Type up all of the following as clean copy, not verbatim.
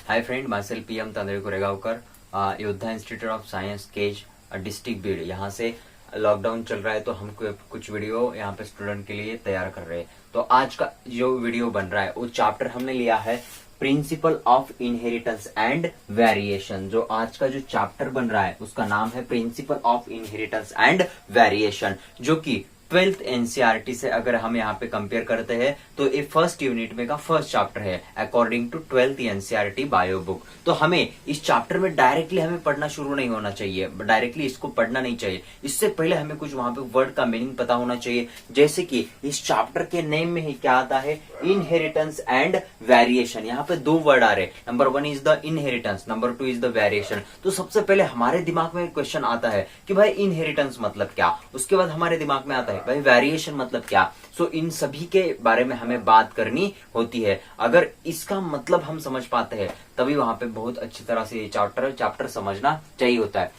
Hi friend, myself PM Tandale Koregaonkar, Yoddha institute of science Kej, district Beed. यहाँ से lockdown चल रहा है तो हम कुछ वीडियो यहाँ पे स्टूडेंट के लिए तैयार कर रहे हैं। तो आज का जो वीडियो बन रहा है वो चैप्टर हमने लिया है principal of inheritance and variation. जो आज का जो चैप्टर बन रहा है उसका नाम है principal of inheritance and variation, जो कि 12th NCERT से अगर हम यहाँ पे कंपेयर करते हैं तो ये फर्स्ट यूनिट में का फर्स्ट चैप्टर है according to 12th NCERT bio book. तो हमें इस चैप्टर में डायरेक्टली हमें पढ़ना शुरू नहीं होना चाहिए, डायरेक्टली इसको पढ़ना नहीं चाहिए। इससे पहले हमें कुछ वहां पे वर्ड का मीनिंग पता होना चाहिए, जैसे कि इस चैप्टर के नेम में ही क्या आता है, इनहेरिटेंस एंड वेरिएशन। यहाँ पे दो वर्ड आ रहे, number 1 is the inheritance, number 2 is the variation. तो सबसे पहले हमारे दिमाग में क्वेश्चन आता है कि भाई इनहेरिटेंस मतलब क्या, उसके बाद हमारे दिमाग में आता है भाई वेरिएशन मतलब क्या। सो इन सभी के बारे में हमें बात करनी होती है। अगर इसका मतलब हम समझ पाते हैं तभी वहां पे बहुत अच्छी तरह से ये चैप्टर समझना चाहिए होता है।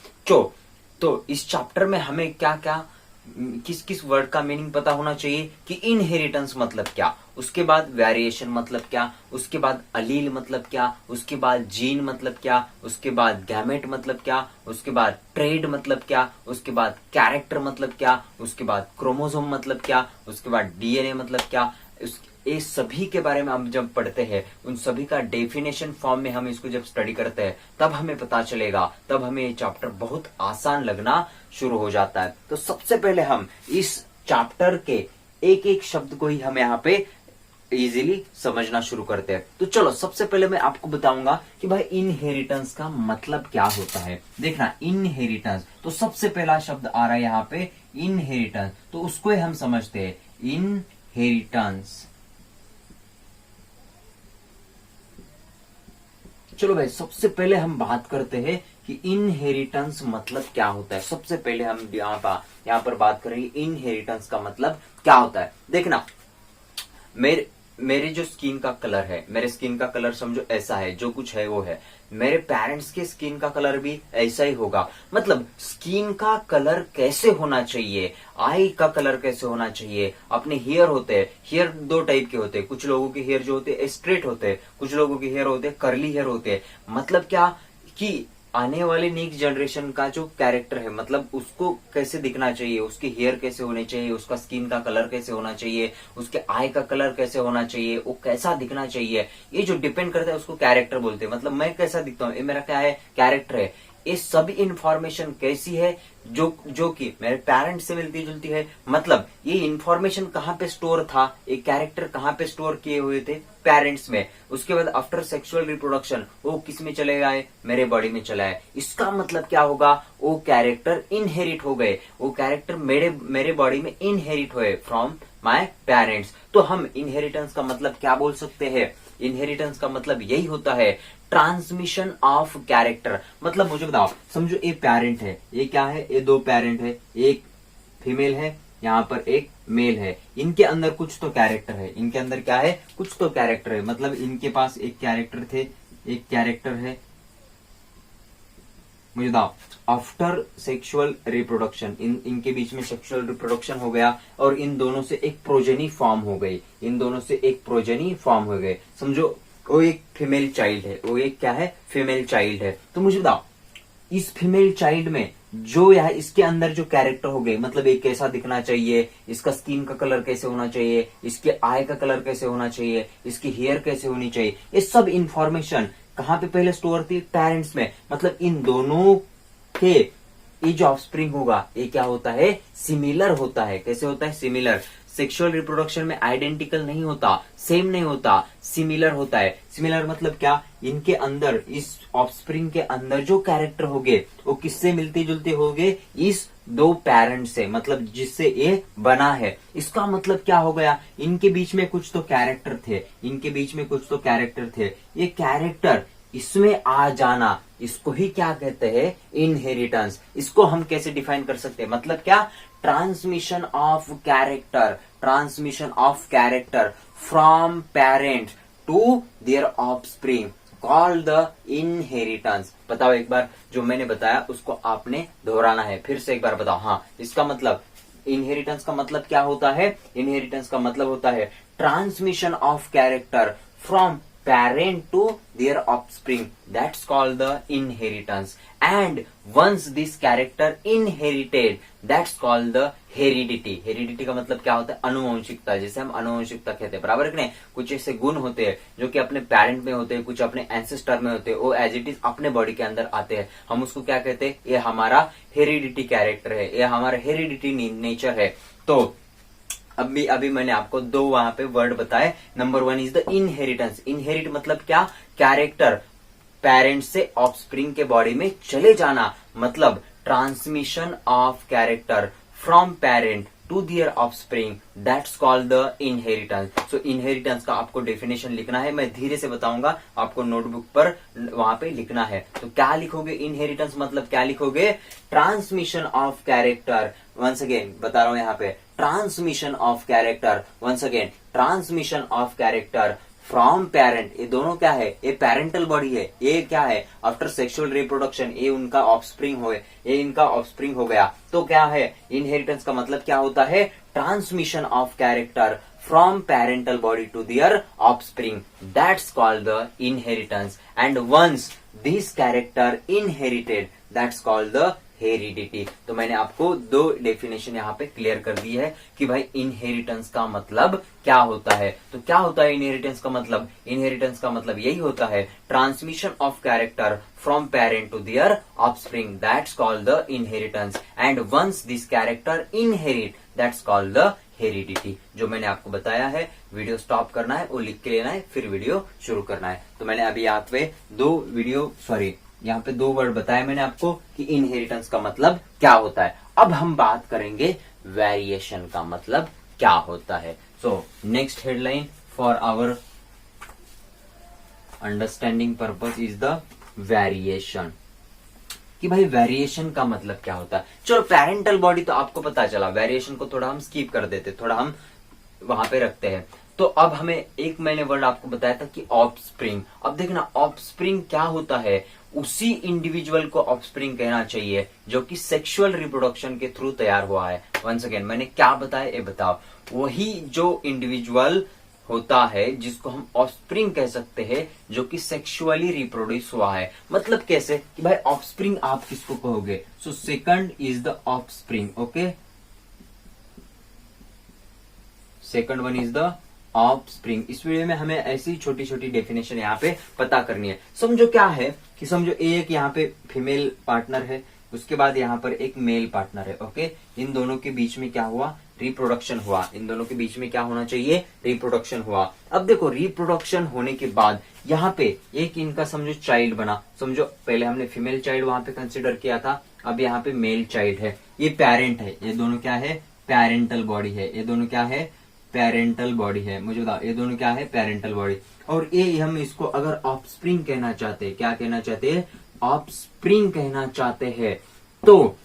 तो इस चैप्टर में हमें क्या क्या किस किस वर्ड का मीनिंग पता होना चाहिए कि इनहेरिटेंस मतलब क्या, उसके बाद वेरिएशन मतलब क्या, उसके बाद अलील मतलब क्या, उसके बाद जीन मतलब क्या, उसके बाद गैमेट मतलब क्या, उसके बाद ट्रेड मतलब क्या, उसके बाद कैरेक्टर मतलब क्या, उसके बाद क्रोमोसोम मतलब क्या, उसके बाद DNA मतलब क्या। ये सभी के बारे में हम जब पढ़ते हैं, उन सभी का डेफिनेशन फॉर्म में हम इसको जब स्टडी करते हैं तब हमें पता चलेगा, तब हमें ये चैप्टर बहुत आसान लगना शुरू हो जाता है। तो सबसे पहले हम इस चैप्टर के एक एक शब्द को ही हम यहाँ पे इजीली समझना शुरू करते हैं। तो चलो सबसे पहले मैं आपको बताऊंगा कि भाई इनहेरिटेंस का मतलब क्या होता है। देखना, इनहेरिटेंस, तो सबसे पहला शब्द आ रहा है यहाँ पे इनहेरिटेंस, तो उसको ही हम समझते हैं इनहेरिटेंस। चलो भाई, सबसे पहले हम बात करते हैं कि इनहेरिटेंस मतलब क्या होता है। सबसे पहले हम यहाँ पर बात करेंगे इनहेरिटेंस का मतलब क्या होता है। देखना, मेरे जो स्किन का कलर है, मेरे स्किन का कलर समझो ऐसा है, जो कुछ है वो है। मेरे पेरेंट्स के स्किन का कलर भी ऐसा ही होगा। मतलब स्किन का कलर कैसे होना चाहिए, आई का कलर कैसे होना चाहिए, अपने हेयर होते हैं, हेयर दो टाइप के होते हैं। कुछ लोगों के हेयर जो होते हैं स्ट्रेट होते हैं, कुछ लोगों के हेयर होते हैं कर्ली हेयर होते हैं। मतलब क्या कि आने वाले नेक्स्ट जनरेशन का जो कैरेक्टर है, मतलब उसको कैसे दिखना चाहिए, उसके हेयर कैसे होने चाहिए, उसका स्किन का कलर कैसे होना चाहिए, उसके आई का कलर कैसे होना चाहिए, वो कैसा दिखना चाहिए, ये जो डिपेंड करता है उसको कैरेक्टर बोलते हैं। मतलब मैं कैसा दिखता हूँ, ये मेरा क्या है, कैरेक्टर है। ये सभी इंफॉर्मेशन कैसी है, जो कि मेरे पेरेंट्स से मिलती जुलती है। मतलब ये इंफॉर्मेशन कहाँ पे स्टोर था, ये कैरेक्टर कहाँ पे स्टोर किए हुए थे, पेरेंट्स में। उसके बाद आफ्टर सेक्सुअल रिप्रोडक्शन वो किस में चले गए, मेरे बॉडी में चला है। इसका मतलब क्या होगा, वो कैरेक्टर इनहेरिट हो गए, वो कैरेक्टर मेरे बॉडी में इनहेरिट हुए फ्रॉम माय पेरेंट्स। तो हम इनहेरिटेंस का मतलब क्या बोल सकते हैं, इनहेरिटेंस का मतलब यही होता है ट्रांसमिशन ऑफ कैरेक्टर। मतलब मुझे बताओ, समझो ये पेरेंट है, ये क्या है, ये दो पेरेंट है, एक फीमेल है, यहाँ पर एक मेल है। इनके अंदर कुछ तो कैरेक्टर है, इनके अंदर क्या है, कुछ तो कैरेक्टर है। मतलब इनके पास एक कैरेक्टर थे, एक कैरेक्टर है। मुझे बताओ, आफ्टर सेक्सुअल रिप्रोडक्शन इनके बीच में सेक्सुअल रिप्रोडक्शन हो गया और इन दोनों से एक प्रोजेनी फॉर्म हो गई, इन दोनों से एक प्रोजेनी फॉर्म हो गए। समझो वो एक फीमेल चाइल्ड है, वो एक क्या है, फीमेल चाइल्ड है। तो मुझे बताओ, इस फीमेल चाइल्ड में जो यह इसके अंदर जो कैरेक्टर हो गए, मतलब एक कैसा दिखना चाहिए, इसका स्किन का कलर कैसे होना चाहिए, इसके आई का कलर कैसे होना चाहिए, इसकी हेयर कैसे होनी चाहिए, ये सब इंफॉर्मेशन कहाँ पे पहले स्टोर थी, पेरेंट्स में। मतलब इन दोनों के ये जो ऑफस्प्रिंग होगा ये क्या होता है, सिमिलर होता है। कैसे होता है, सिमिलर। सेक्सुअल रिप्रोडक्शन में आइडेंटिकल नहीं होता, सेम नहीं होता, सिमिलर होता है। सिमिलर मतलब क्या, इनके अंदर, इस ऑफस्प्रिंग के अंदर जो कैरेक्टर होंगे वो किससे मिलते जुलते होंगे, इस दो पेरेंट से, मतलब जिससे ये बना है। इसका मतलब क्या हो गया, इनके बीच में कुछ तो कैरेक्टर थे, इनके बीच में कुछ तो कैरेक्टर थे। ये कैरेक्टर इसमें आ जाना, इसको ही क्या कहते हैं, इनहेरिटेंस। इसको हम कैसे डिफाइन कर सकते हैं, मतलब क्या, transmission of character, transmission of character from parents to their offspring called the inheritance. बताओ एक बार, जो मैंने बताया उसको आपने दोहराना है, फिर से एक बार बताओ। हाँ, इसका मतलब इनहेरिटेंस का मतलब क्या होता है, इनहेरिटेंस का मतलब होता है transmission of character from parent to their offspring. That's called the inheritance. And once this character inherited, that's called the heredity. Heredity का मतलब क्या होता है? अनुवंशिकता. जैसे हम अनुवंशिकता कहते हैं, बराबर कि नहीं? कुछ ऐसे गुण होते हैं जो कि अपने पेरेंट में होते हैं, कुछ अपने एंसेस्टर में होते हैं, वो एज इट इज अपने बॉडी के अंदर आते हैं. हम उसको क्या कहते हैं? ये हमारा हेरिडिटी कैरेक्टर है, ये हमारा हेरिडिटी नेचर है. तो अभी मैंने आपको दो वहां पे वर्ड बताए. Number 1 is the inheritance. Inherit मतलब क्या? कैरेक्टर पेरेंट से ऑफस्प्रिंग के बॉडी में चले जाना, मतलब transmission of character from parent to their offspring. That's called the inheritance. So inheritance का आपको डेफिनेशन लिखना है. मैं धीरे से बताऊंगा, आपको नोटबुक पर वहां पे लिखना है. तो क्या लिखोगे? इनहेरिटेंस मतलब क्या लिखोगे? Transmission of character. Once again बता रहा हूं यहाँ पे, transmission of character. Once again, transmission of character from parent. ये दोनों क्या है? ये पेरेंटल बॉडी है. ये क्या है? आफ्टर सेक्सुअल रिप्रोडक्शन ये उनका ऑफस्प्रिंग हो, ये इनका ऑफस्प्रिंग हो गया. तो क्या है? इनहेरिटेंस का मतलब क्या होता है? Transmission of character from parental body to their offspring. That's called the inheritance. And once this character inherited, that's called the heredity. तो मैंने आपको दो डेफिनेशन यहाँ पे क्लियर कर दी है कि भाई इनहेरिटेंस का मतलब क्या होता है. तो क्या होता है इनहेरिटेंस का मतलब? इनहेरिटेंस का मतलब यही होता है, transmission of character from parent to their offspring. That's called the inheritance. And once this character inherit, that's called the heredity. जो मैंने आपको बताया है, वीडियो स्टॉप करना है, वो लिख के लेना है, फिर वीडियो शुरू करना है. तो मैंने अभी यहाँ पे यहाँ पे दो वर्ड बताए मैंने आपको कि इनहेरिटेंस का मतलब क्या होता है. अब हम बात करेंगे वेरिएशन का मतलब क्या होता है. So next headline for our understanding purpose is the variation. कि भाई वेरिएशन का मतलब क्या होता है. चलो पेरेंटल बॉडी तो आपको पता चला, वेरिएशन को थोड़ा हम स्किप कर देते, थोड़ा हम वहां पे रखते हैं. तो अब हमें एक मैंने वर्ड आपको बताया था कि ऑफस्प्रिंग. अब देखना ऑफस्प्रिंग क्या होता है. उसी इंडिविजुअल को ऑफस्प्रिंग कहना चाहिए जो कि सेक्सुअल रिप्रोडक्शन के थ्रू तैयार हुआ है. वंस अगेन मैंने क्या बताया ये बताओ. वही जो इंडिविजुअल होता है जिसको हम ऑफस्प्रिंग कह सकते हैं जो कि सेक्सुअली रिप्रोड्यूस हुआ है. मतलब कैसे कि भाई ऑफस्प्रिंग आप किसको कहोगे. So second is the offspring. Okay, second one is the offspring. इस वीडियो में हमें ऐसी छोटी छोटी डेफिनेशन यहाँ पे पता करनी है. समझो क्या है कि समझो एक यहाँ पे फीमेल पार्टनर है, उसके बाद यहाँ पर एक मेल पार्टनर है. ओके, इन दोनों के बीच में क्या हुआ? रिप्रोडक्शन हुआ. इन दोनों के बीच में क्या होना चाहिए? रिप्रोडक्शन हुआ. अब देखो रिप्रोडक्शन होने के बाद यहाँ पे एक इनका समझो चाइल्ड बना. समझो पहले हमने फीमेल चाइल्ड वहां पे कंसिडर किया था, अब यहाँ पे मेल चाइल्ड है. ये पेरेंट है, ये दोनों क्या है? पेरेंटल बॉडी है. ये दोनों क्या है? पेरेंटल बॉडी है. मुझे बताओ ये दोनों क्या है? Parental body. और ये हम इसको अगर ऑफस्प्रिंग कहना चाहते हैं, क्या कहना चाहते हैं? ऑफस्प्रिंग कहना चाहते हैं. तो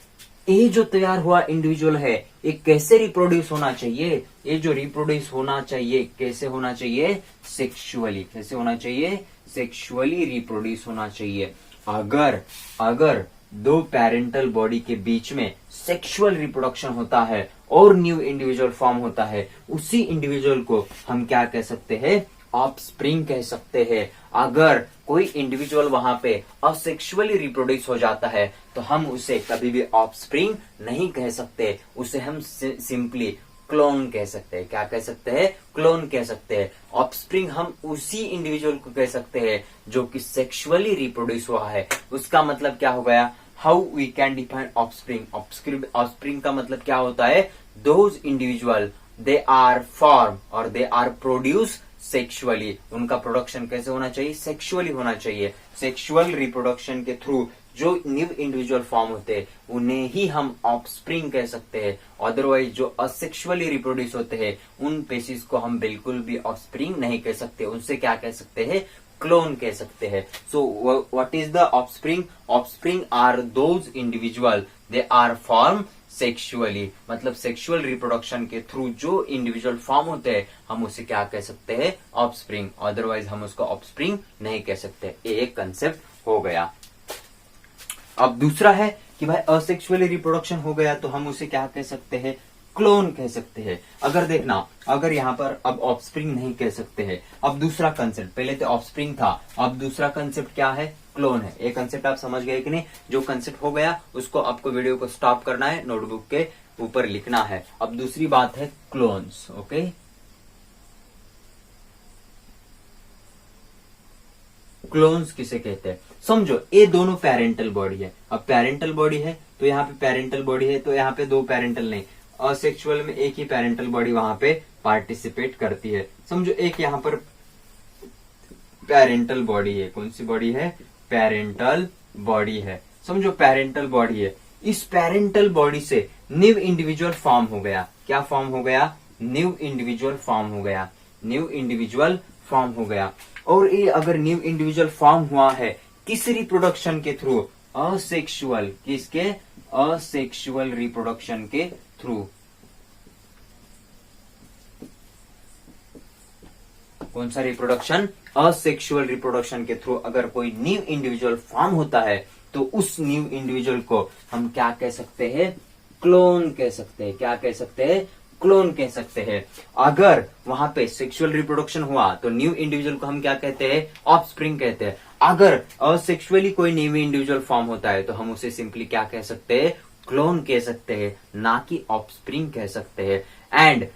ये जो तैयार हुआ इंडिविजुअल है, ये कैसे रिप्रोड्यूस होना चाहिए? ये जो रिप्रोड्यूस होना चाहिए कैसे होना चाहिए? सेक्सुअली. कैसे होना चाहिए? सेक्सुअली रिप्रोड्यूस होना चाहिए. अगर दो पेरेंटल बॉडी के बीच में सेक्सुअल रिप्रोडक्शन होता है और न्यू इंडिविजुअल फॉर्म होता है, उसी इंडिविजुअल को हम क्या कह सकते हैं? ऑफस्प्रिंग कह सकते हैं. अगर कोई इंडिविजुअल वहां पे असेक्सुअली रिप्रोड्यूस हो जाता है तो हम उसे कभी भी ऑफस्प्रिंग नहीं कह सकते, उसे हम सिंपली क्लोन कह सकते हैं. क्या कह सकते हैं? क्लोन कह सकते हैं. ऑफस्प्रिंग हम उसी इंडिविजुअल को कह सकते हैं जो कि सेक्सुअली रिप्रोड्यूस हुआ है. उसका मतलब क्या हो गया? How we can define offspring. Offspring का मतलब क्या होता है? Those individual they are form और दे आर प्रोड्यूस सेक्सुअली. उनका प्रोडक्शन कैसे होना चाहिए? सेक्सुअली होना चाहिए. सेक्सुअल रिप्रोडक्शन के थ्रू जो न्यू इंडिविजुअल फॉर्म होते हैं उन्हें ही हम ऑफस्प्रिंग कह सकते हैं. अदरवाइज जो असेक्सुअली रिप्रोड्यूस होते हैं उन पेशीज को हम बिल्कुल भी ऑफस्प्रिंग नहीं कह सकते. उनसे क्या कह सकते हैं? क्लोन कह सकते हैं. So what is the offspring? Offspring are those individual they are form sexually. मतलब सेक्सुअल रिप्रोडक्शन के थ्रू जो इंडिविजुअल फॉर्म होते हैं हम उसे क्या कह सकते हैं? ऑफस्प्रिंग. अदरवाइज हम उसको ऑफस्प्रिंग नहीं कह सकते. ये एक कंसेप्ट हो गया. अब दूसरा है कि भाई असेक्सुअली रिप्रोडक्शन हो गया तो हम उसे क्या कह सकते हैं? क्लोन कह सकते हैं। अगर देखना, अगर यहाँ पर अब ऑफस्प्रिंग नहीं कह सकते हैं, अब दूसरा कंसेप्ट, पहले तो ऑफस्प्रिंग था, अब दूसरा कंसेप्ट क्या है, क्लोन है। ये कंसेप्ट आप समझ गए कि नहीं? जो कंसेप्ट हो गया उसको आपको वीडियो को स्टॉप करना है, नोटबुक के ऊपर लिखना है। अब दूसरी बात है क्लोन्स। ओके, क्लोन्स किसे कहते हैं? समझो, ये दोनों पेरेंटल बॉडी है। अब पेरेंटल बॉडी है तो यहाँ पे पेरेंटल बॉडी है, तो यहाँ पे दो पेरेंटल नहीं, असेक्सुअल में एक ही पेरेंटल बॉडी वहां पे पार्टिसिपेट करती है। समझो एक यहाँ पर पेरेंटल बॉडी है। कौन सी बॉडी है? पेरेंटल बॉडी है। समझो पेरेंटल बॉडी है, इस पेरेंटल बॉडी से न्यू इंडिविजुअल फॉर्म हो गया। क्या फॉर्म हो गया? न्यू इंडिविजुअल फॉर्म हो गया। न्यू इंडिविजुअल फॉर्म हो गया। और ये अगर न्यू इंडिविजुअल फॉर्म हुआ है किस रिप्रोडक्शन के थ्रू? असेक्सुअल। किसके? असेक्सुअल रिप्रोडक्शन के थ्रू। कौन सा रिप्रोडक्शन? असेक्सुअल रिप्रोडक्शन के थ्रू अगर कोई न्यू इंडिविजुअल फॉर्म होता है तो उस न्यू इंडिविजुअल को हम क्या कह सकते हैं? क्लोन कह सकते हैं। क्या कह सकते हैं? क्लोन कह सकते हैं। अगर वहां पे सेक्सुअल रिप्रोडक्शन हुआ तो न्यू इंडिविजुअल को हम क्या कहते हैं? ऑफस्प्रिंग कहते हैं। अगर असेक्सुअली कोई न्यू इंडिविजुअल फॉर्म होता है तो हम उसे सिंपली क्या कह सकते हैं? क्लोन कह सकते हैं, ना कि ऑफस्प्रिंग कह सकते हैं। And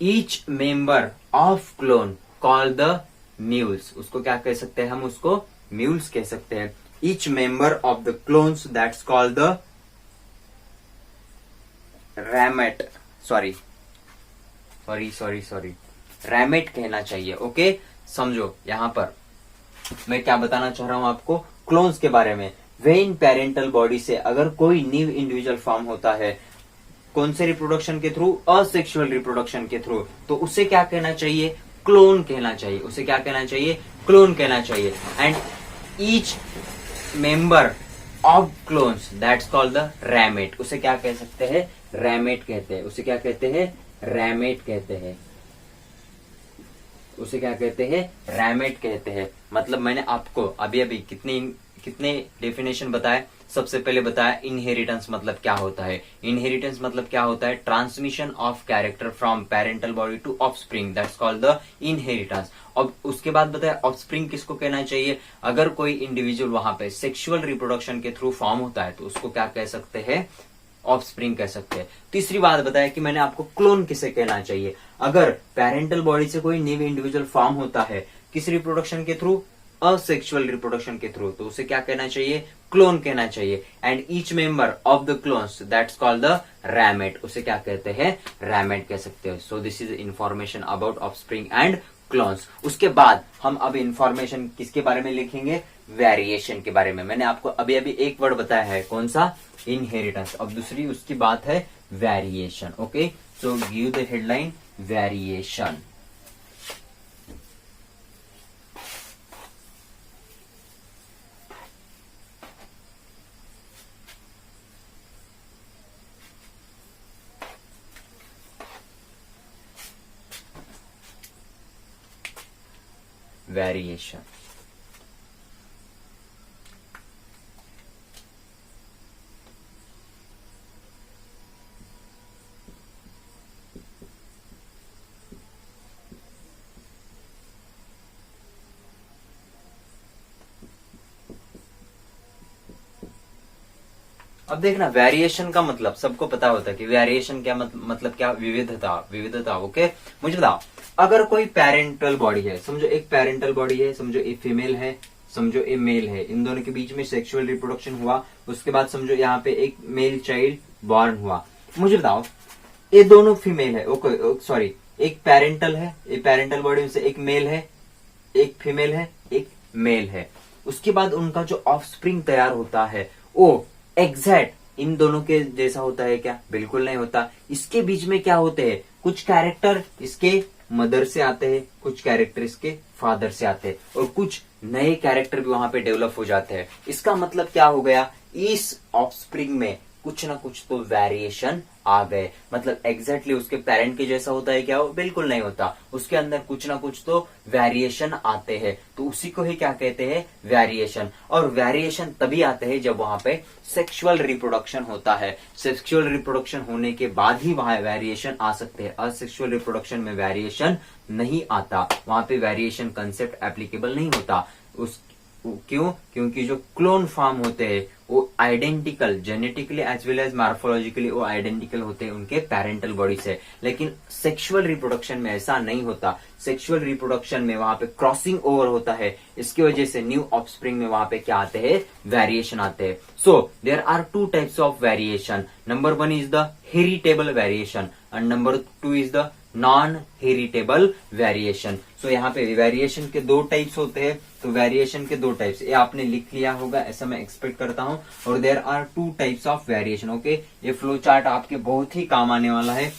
each member of clone call the mules. उसको क्या कह सकते हैं? हम उसको म्यूल्स कह सकते हैं। Each member of the clones that's called the ramet. Sorry, ramet कहना चाहिए। ओके, समझो यहां पर मैं क्या बताना चाह रहा हूं आपको क्लोन्स के बारे में। वेन पेरेंटल बॉडी से अगर कोई न्यू इंडिविजुअल फॉर्म होता है, कौन से रिप्रोडक्शन के थ्रू? असेक्सुअल रिप्रोडक्शन के थ्रू, तो उसे क्या कहना चाहिए? क्लोन कहना चाहिए। उसे क्या कहना चाहिए? क्लोन कहना चाहिए। And each member of clones that's called the ramet. उसे क्या कह सकते हैं? रैमेट कहते हैं। उसे क्या कहते हैं? रैमेट कहते हैं। उसे क्या कहते हैं? रैमेट कहते हैं। मतलब मैंने आपको अभी अभी कितने डेफिनेशन बताए। सबसे पहले बताया इनहेरिटेंस मतलब क्या होता है। इनहेरिटेंस मतलब क्या होता है? Transmission of character from parental body to offspring, that's called the inheritance. अब उसके बाद बताया ऑफस्प्रिंग किसको कहना चाहिए? अगर कोई इंडिविजुअल वहां पे सेक्सुअल रिप्रोडक्शन के थ्रू फॉर्म होता है तो उसको क्या कह सकते हैं? ऑफस्प्रिंग कह सकते हैं। तीसरी बात बताया कि मैंने आपको क्लोन किसे कहना चाहिए? अगर पेरेंटल बॉडी से कोई न्यू इंडिविजुअल फॉर्म होता है किस रिप्रोडक्शन के थ्रू? असेक्सुअल रिप्रोडक्शन के थ्रू, तो उसे क्या कहना चाहिए? क्लोन कहना चाहिए। And each member of the clones that's called the ramet. उसे क्या कहते हैं? रैमेट कह सकते हैं। So this is information about offspring and clones. उसके बाद हम अब इंफॉर्मेशन किसके बारे में लिखेंगे? वेरिएशन के बारे में। मैंने आपको अभी अभी एक वर्ड बताया है, कौन सा? इनहेरिटेंस। अब दूसरी उसकी बात है variation. Okay, so give the headline variation. Variation. अब देखना, वेरिएशन का मतलब सबको पता होता है कि वेरिएशन क्या मतलब क्या? विविधता। ओके, मुझे बताओ, अगर कोई पेरेंटल बॉडी है, समझो एक पेरेंटल बॉडी है, समझो एक फीमेल है, समझो एक मेल है, इन दोनों के बीच में सेक्सुअल रिप्रोडक्शन हुआ, उसके बाद समझो यहाँ पे एक मेल चाइल्ड बॉर्न हुआ। मुझे बताओ, ये दोनों फीमेल है, ओके सॉरी, एक पेरेंटल है, ये पेरेंटल बॉडी में से एक मेल है, एक फीमेल है, एक मेल है। उसके बाद उनका जो ऑफस्प्रिंग तैयार होता है वो एग्जैक्ट इन दोनों के जैसा होता है क्या? बिल्कुल नहीं होता। इसके बीच में क्या होते हैं? कुछ कैरेक्टर इसके मदर से आते हैं, कुछ कैरेक्टर इसके फादर से आते हैं, और कुछ नए कैरेक्टर भी वहां पे डेवलप हो जाते हैं। इसका मतलब क्या हो गया? इस ऑफस्प्रिंग में कुछ ना कुछ तो वेरिएशन आ गए। मतलब एग्जैक्टली उसके पेरेंट के जैसा होता है क्या? वो बिल्कुल नहीं होता, उसके अंदर कुछ ना कुछ तो वेरिएशन आते हैं, तो उसी को ही क्या कहते हैं? वेरिएशन। और वेरिएशन तभी आते हैं जब वहां पे सेक्सुअल रिप्रोडक्शन होता है। सेक्सुअल रिप्रोडक्शन होने के बाद ही वहां वेरिएशन आ सकते हैं। असेक्सुअल रिप्रोडक्शन में वेरिएशन नहीं आता, वहां पे वेरिएशन कंसेप्ट एप्लीकेबल नहीं होता। उस क्यों? क्योंकि जो क्लोन फॉर्म होते हैं वो identical, genetically as well as morphologically वो आइडेंटिकल होते हैं उनके पेरेंटल बॉडी से। लेकिन सेक्सुअल रिप्रोडक्शन में ऐसा नहीं होता। सेक्सुअल रिप्रोडक्शन में वहां पे क्रॉसिंग ओवर होता है, इसकी वजह से न्यू ऑफस्प्रिंग में वहां पे क्या आते हैं? वेरिएशन आते हैं। So there are two types of variation. Number 1 is the heritable variation and number 2 is the non heritable variation. So यहाँ पे वेरिएशन के दो टाइप्स होते हैं, तो वेरिएशन के दो टाइप्स ये आपने लिख लिया होगा, ऐसा मैं एक्सपेक्ट करता हूँ। और there are two types of variation. Okay, ये फ्लो चार्ट आपके बहुत ही काम आने वाला है।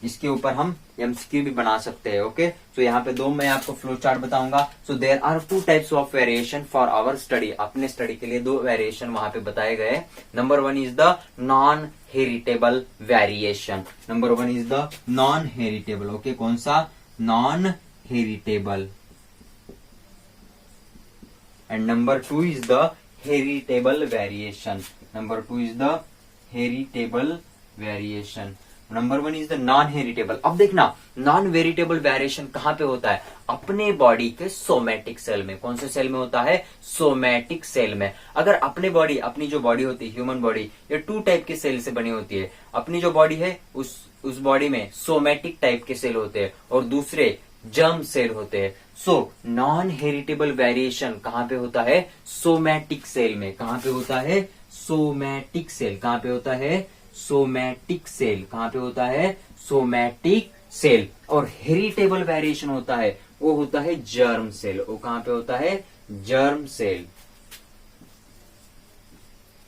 इसके ऊपर हम एमसीक्यू भी बना सकते हैं। ओके, तो यहाँ पे दो मैं आपको फ्लो चार्ट बताऊंगा। So there are two types of variation for our study. अपने स्टडी के लिए दो वेरिएशन वहां पे बताए गए। Number 1 is the non heritable variation. Number 1 is the non heritable. Okay, कौन सा? Non heritable. And number 2 is the heritable variation. Number 2 is the heritable variation. Number 1 is the non heritable. अब देखना, non veritable variation कहां पे होता है? अपने body के सोमैटिक सेल में। कौन से सेल में होता है? सोमैटिक सेल में। अगर अपनी जो बॉडी होती है, ह्यूमन बॉडी, ये 2 टाइप के सेल से बनी होती है। अपनी जो बॉडी है उस बॉडी में सोमैटिक टाइप के सेल होते हैं और दूसरे जर्म सेल होते हैं। सो नॉन हेरिटेबल वेरिएशन कहां पे होता है? सोमैटिक सेल में। कहां पे होता है? Somatic cell. कहां पे होता है? Somatic cell. कहां पे होता है? Somatic cell. और हेरिटेबल वेरिएशन होता है, वो होता है जर्म सेल। वो कहां पे होता है? Germ cell.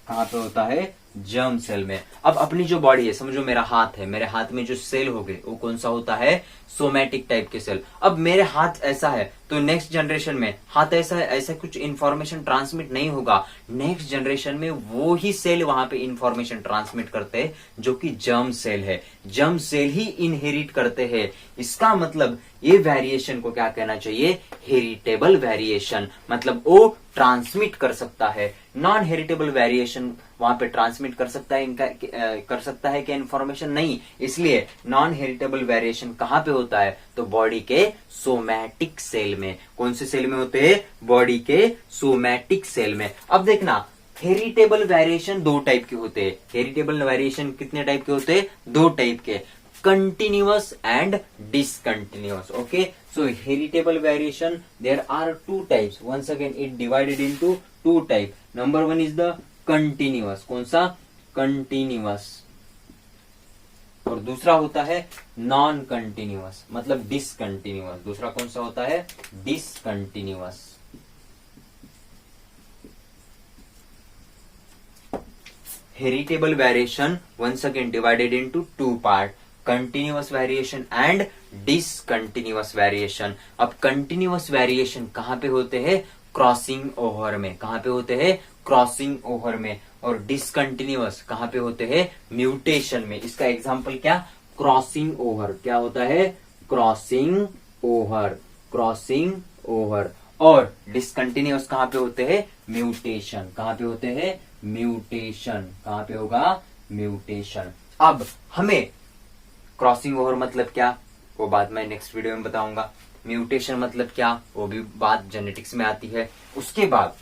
कहां पे होता है? जर्म सेल में। अब अपनी जो बॉडी है, समझो मेरा हाथ है, मेरे हाथ में जो सेल हो गए वो कौन सा होता है? सोमैटिक टाइप के सेल। अब मेरे हाथ ऐसा है तो नेक्स्ट जनरेशन में हाथ ऐसा है, ऐसा कुछ इंफॉर्मेशन ट्रांसमिट नहीं होगा। नेक्स्ट जनरेशन में वो ही सेल वहां पे इंफॉर्मेशन ट्रांसमिट करते हैं जो कि जर्म सेल है। जर्म सेल ही इनहेरिट करते हैं। इसका मतलब ये वेरिएशन को क्या कहना चाहिए? Heritable variation. मतलब वो ट्रांसमिट कर सकता है। नॉन हेरिटेबल वेरिएशन वहां पे ट्रांसमिट कर सकता है क्या इन्फॉर्मेशन? नहीं। इसलिए नॉन हेरिटेबल वेरिएशन कहां पे होता है? तो बॉडी के सोमैटिक सेल में। कौन से सेल में होते हैं? बॉडी के सोमैटिक सेल में। अब देखना, हेरिटेबल वेरिएशन 2 टाइप के होते हैं। हेरिटेबल वेरिएशन कितने टाइप के होते हैं? 2 टाइप के, continuous and discontinuous. Okay, so heritable variation there are 2 types. Once again it divided into 2 type. Number 1 is the continuous. कौन सा? कंटिन्यूअस। और दूसरा होता है नॉन कंटिन्यूअस, मतलब डिसकंटिन्यूअस। दूसरा कौन सा होता है? Discontinuous. Heritable variation once again divided into 2 part, continuous variation and discontinuous variation. अब कंटिन्यूअस वेरिएशन कहां पे होते हैं? क्रॉसिंग ओवर में। कहां पे होते हैं? क्रॉसिंग ओवर में। और डिसकंटिन्यूअस कहां पे होते हैं? म्यूटेशन में। इसका एग्जांपल क्या? Crossing over. क्या होता है? Crossing over. Crossing over. और डिसकंटिन्यूअस कहां पे होते हैं? म्यूटेशन। कहां पे होते हैं? म्यूटेशन। कहां पे होगा? म्यूटेशन। अब हमें क्रॉसिंग ओवर मतलब क्या, वो बात मैं नेक्स्ट वीडियो में बताऊंगा। म्यूटेशन मतलब क्या, वो भी बात जेनेटिक्स में आती है। उसके बाद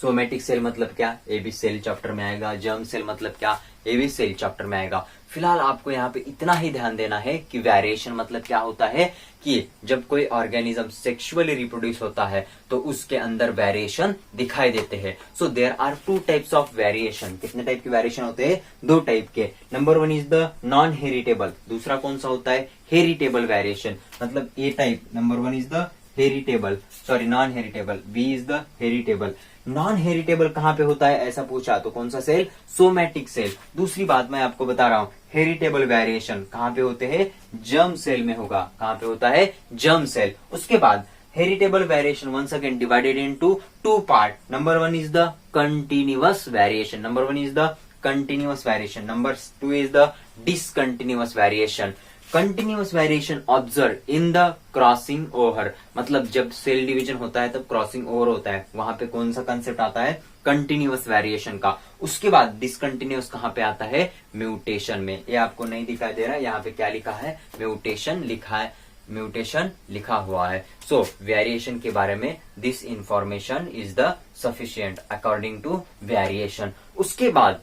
सोमैटिक सेल मतलब क्या, ये भी सेल चैप्टर में आएगा। जर्म सेल मतलब क्या, ये भी सेल चैप्टर में आएगा। फिलहाल आपको यहाँ पे इतना ही ध्यान देना है कि वेरिएशन मतलब क्या होता है, कि जब कोई ऑर्गेनिज्म सेक्सुअली रिप्रोड्यूस होता है तो उसके अंदर वेरिएशन दिखाई देते हैं। So there are 2 types of variation. कितने टाइप के वेरिएशन होते हैं? 2 टाइप के। Number 1 is the non heritable. दूसरा कौन सा होता है? Heritable variation. मतलब A type. Number 1 is the heritable, sorry non heritable. B is the heritable. नॉन हेरिटेबल कहां पे होता है ऐसा पूछा तो कौन सा सेल? Somatic cell. दूसरी बात मैं आपको बता रहा हूं, हेरिटेबल वेरिएशन कहां पे होते हैं? जर्म सेल में होगा। कहां पे होता है? Germ cell. उसके बाद heritable variation once again divided into 2 part. Number 1 is the continuous variation. Number 1 is the continuous variation, number 2 is the discontinuous variation. Continuous variation observe in the crossing over, मतलब जब cell division होता है तब crossing over होता है, वहां पे कौन सा कंसेप्ट आता है, कंटिन्यूअस वेरिएशन का। उसके बाद डिसकंटिन्यूअस कहां पे आता है, म्यूटेशन में। ये आपको नहीं दिखाई दे रहा है, यहाँ पे क्या लिखा है, म्यूटेशन लिखा है, म्यूटेशन लिखा हुआ है। सो वेरिएशन के बारे में this information is the sufficient according to variation. उसके बाद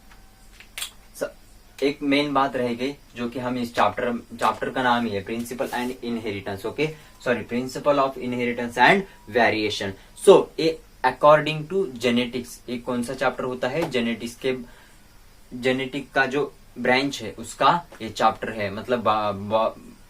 एक मेन बात रह गई जो कि हम इस चैप्टर का नाम ही है principle and inheritance, okay sorry principle of inheritance and variation. So a according to genetics, एक कौन सा चैप्टर होता है, जेनेटिक्स के, जेनेटिक का जो ब्रांच है उसका ये चैप्टर है, मतलब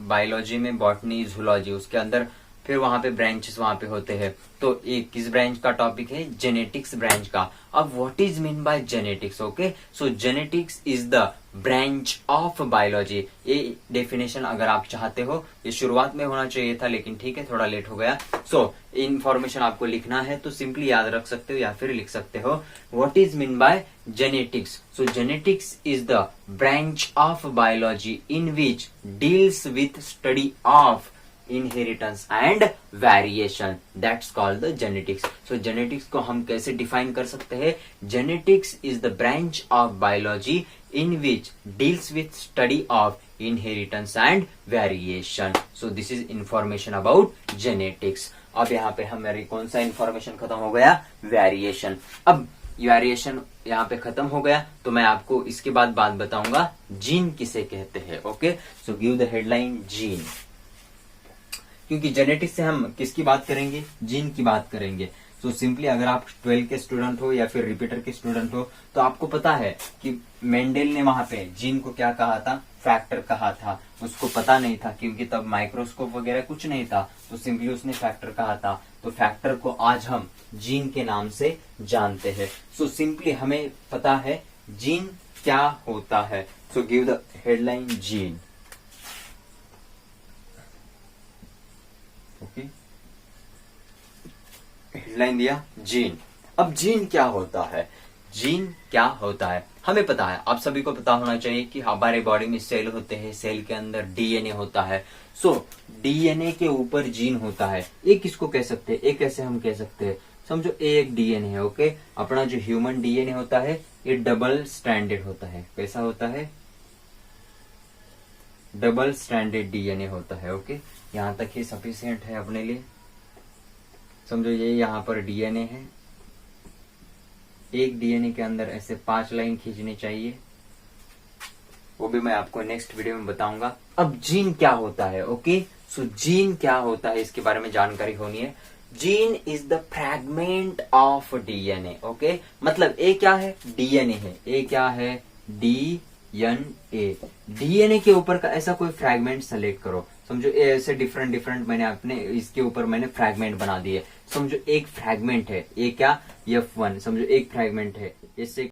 बायोलॉजी में बॉटनी जूलॉजी, उसके अंदर फिर वहां पे ब्रांचेस वहां पे होते हैं। तो ये किस ब्रांच का टॉपिक है, जेनेटिक्स ब्रांच का। अब what is mean by genetics, okay so genetics is the branch of biology. ये डेफिनेशन अगर आप चाहते हो, ये शुरुआत में होना चाहिए था लेकिन ठीक है थोड़ा लेट हो गया। सो इन्फॉर्मेशन आपको लिखना है तो सिंपली याद रख सकते हो या फिर लिख सकते हो what is mean by genetics. So genetics is the branch of biology in which deals with study of inheritance and variation, that's called the genetics. So genetics को हम कैसे डिफाइन कर सकते हैं, genetics is the branch of biology in which deals with study of inheritance and variation. So this is information about genetics. अब यहाँ पे हमारी कौन सा इंफॉर्मेशन खत्म हो गया, वेरिएशन। अब वेरिएशन यहाँ पे खत्म हो गया तो मैं आपको इसके बाद बात बताऊंगा जीन किसे कहते हैं, okay so give the headline gene, क्योंकि जेनेटिक्स से हम किसकी बात करेंगे, जीन की बात करेंगे। सो सिंपली अगर आप 12 के स्टूडेंट हो या फिर रिपीटर के स्टूडेंट हो तो आपको पता है कि मेंडल ने वहां पे जीन को क्या कहा था, फैक्टर कहा था। उसको पता नहीं था क्योंकि तब माइक्रोस्कोप वगैरह कुछ नहीं था, तो सिंपली उसने फैक्टर कहा था। तो फैक्टर को आज हम जीन के नाम से जानते हैं। सो सिंपली हमें पता है जीन क्या होता है। So give the headline gene, okay headline दिया जीन। अब जीन क्या होता है, जीन क्या होता है हमें पता है, आप सभी को पता होना चाहिए कि हमारे बॉडी में सेल होते हैं, सेल के अंदर डीएनए होता है। सो डीएनए के ऊपर जीन होता है। एक किसको कह सकते हैं, एक ऐसे हम कह सकते हैं, समझो एक डीएनए है, ओके अपना जो ह्यूमन डीएनए होता है ये डबल स्टैंडर्ड होता है। कैसा होता है, डबल स्टैंडर्ड डीएनए होता है, ओके यहां तक ही सफिशिएंट है अपने लिए। समझो ये यहाँ पर डीएनए है, एक डीएनए के अंदर ऐसे 5 लाइन खींचनी चाहिए, वो भी मैं आपको नेक्स्ट वीडियो में बताऊंगा। अब जीन क्या होता है, ओके सो जीन क्या होता है इसके बारे में जानकारी होनी है। Gene is the fragment of DNA, okay मतलब ए क्या है, डीएनए है, ए क्या है, डीएनए। डीएनए के ऊपर का ऐसा कोई फ्रैगमेंट सेलेक्ट करो, समझो ऐसे डिफरेंट मैंने अपने इसके ऊपर मैंने फ्रैगमेंट बना दिए। समझो एक फ्रैगमेंट है, ये क्या F1, समझो एक फ्रैगमेंट है, इससे